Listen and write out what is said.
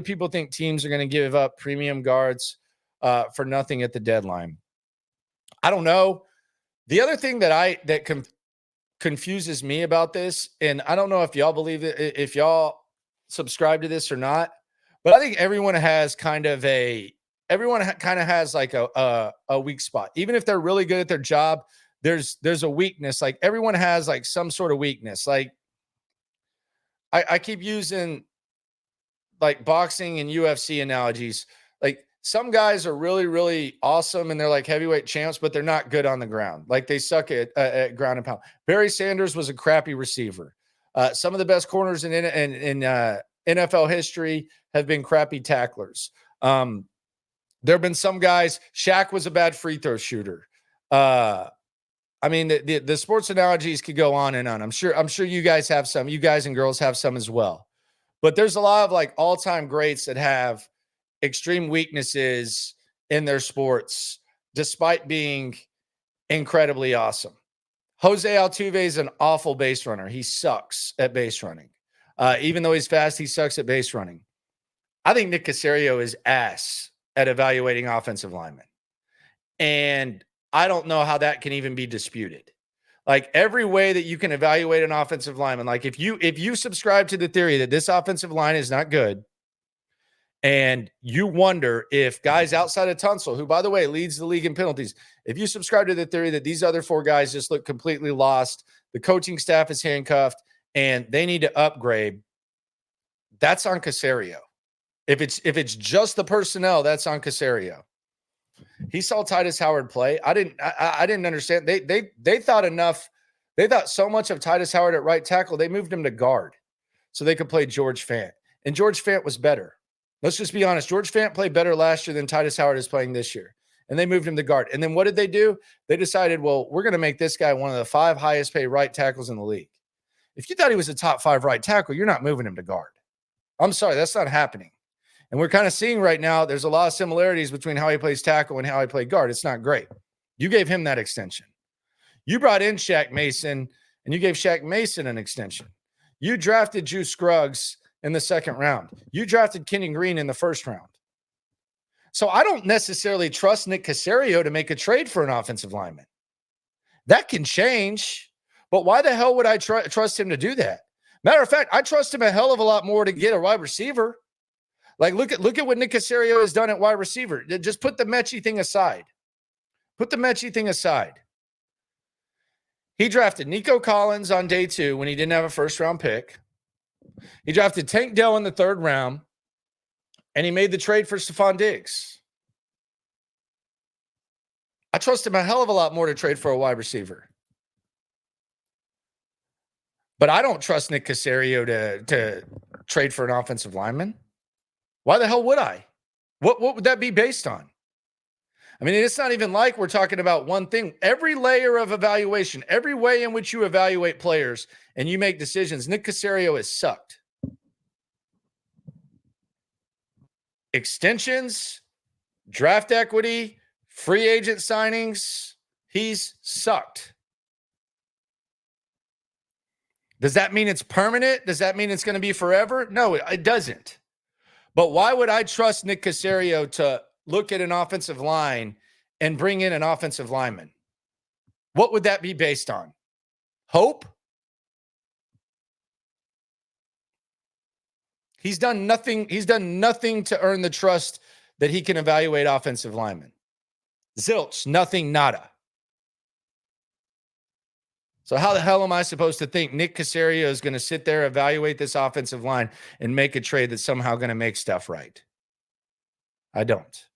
people think teams are going to give up premium guards for nothing at the deadline? I don't know. The other thing that confuses me about this, and I don't know if y'all believe it, if y'all subscribe to this or not, but I think everyone kind of has like a weak spot. Even if they're really good at their job, there's a weakness. Like everyone has like some sort of weakness. Like I keep using like boxing and UFC analogies. Like some guys are really, really awesome and they're like heavyweight champs, but they're not good on the ground. Like they suck at ground and pound. Barry Sanders was a crappy receiver. Some of the best corners in NFL history have been crappy tacklers. There have been some guys. Shaq was a bad free throw shooter. I mean, the sports analogies could go on and on. I'm sure you guys have some. You guys and girls have some as well. But there's a lot of like all-time greats that have extreme weaknesses in their sports, despite being incredibly awesome. Jose Altuve is an awful base runner. He sucks at base running. Even though he's fast, he sucks at base running. I think Nick Caserio is ass at evaluating offensive linemen. And I don't know how that can even be disputed. Like every way that you can evaluate an offensive lineman, like if you subscribe to the theory that this offensive line is not good, and you wonder if guys outside of Tunsil, who by the way leads the league in penalties, if you subscribe to the theory that these other four guys just look completely lost, the coaching staff is handcuffed, and they need to upgrade, that's on Caserio. If it's just the personnel, that's on Caserio. He saw Titus Howard play. I didn't understand. They thought enough. They thought so much of Titus Howard at right tackle, they moved him to guard so they could play George Fant. And George Fant was better. Let's just be honest. George Fant played better last year than Titus Howard is playing this year. And they moved him to guard. And then what did they do? They decided, well, we're going to make this guy one of the 5 highest paid right tackles in the league. If you thought he was a top 5 right tackle, you're not moving him to guard. I'm sorry, that's not happening. And we're kind of seeing right now, there's a lot of similarities between how he plays tackle and how he played guard. It's not great. You gave him that extension. You brought in Shaq Mason, and you gave Shaq Mason an extension. You drafted Drew Scruggs in the 2nd round. You drafted Kenyon Green in the 1st round. So I don't necessarily trust Nick Caserio to make a trade for an offensive lineman. That can change, but why the hell would I trust him to do that? Matter of fact, I trust him a hell of a lot more to get a wide receiver. Like, look at what Nick Caserio has done at wide receiver. Just put the Mechie thing aside. Put the Mechie thing aside. He drafted Nico Collins on day 2 when he didn't have a 1st-round pick. He drafted Tank Dell in the 3rd round, and he made the trade for Stefon Diggs. I trust him a hell of a lot more to trade for a wide receiver. But I don't trust Nick Caserio to trade for an offensive lineman. Why the hell would I? What would that be based on? I mean, it's not even like we're talking about one thing. Every layer of evaluation, every way in which you evaluate players and you make decisions, Nick Caserio has sucked. Extensions, draft equity, free agent signings, he's sucked. Does that mean it's permanent? Does that mean it's going to be forever? No, it doesn't. But why would I trust Nick Caserio to look at an offensive line and bring in an offensive lineman? What would that be based on? Hope? He's done nothing. He's done nothing to earn the trust that he can evaluate offensive linemen. Zilch, nothing, nada. So how the hell am I supposed to think Nick Caserio is going to sit there, evaluate this offensive line, and make a trade that's somehow going to make stuff right? I don't.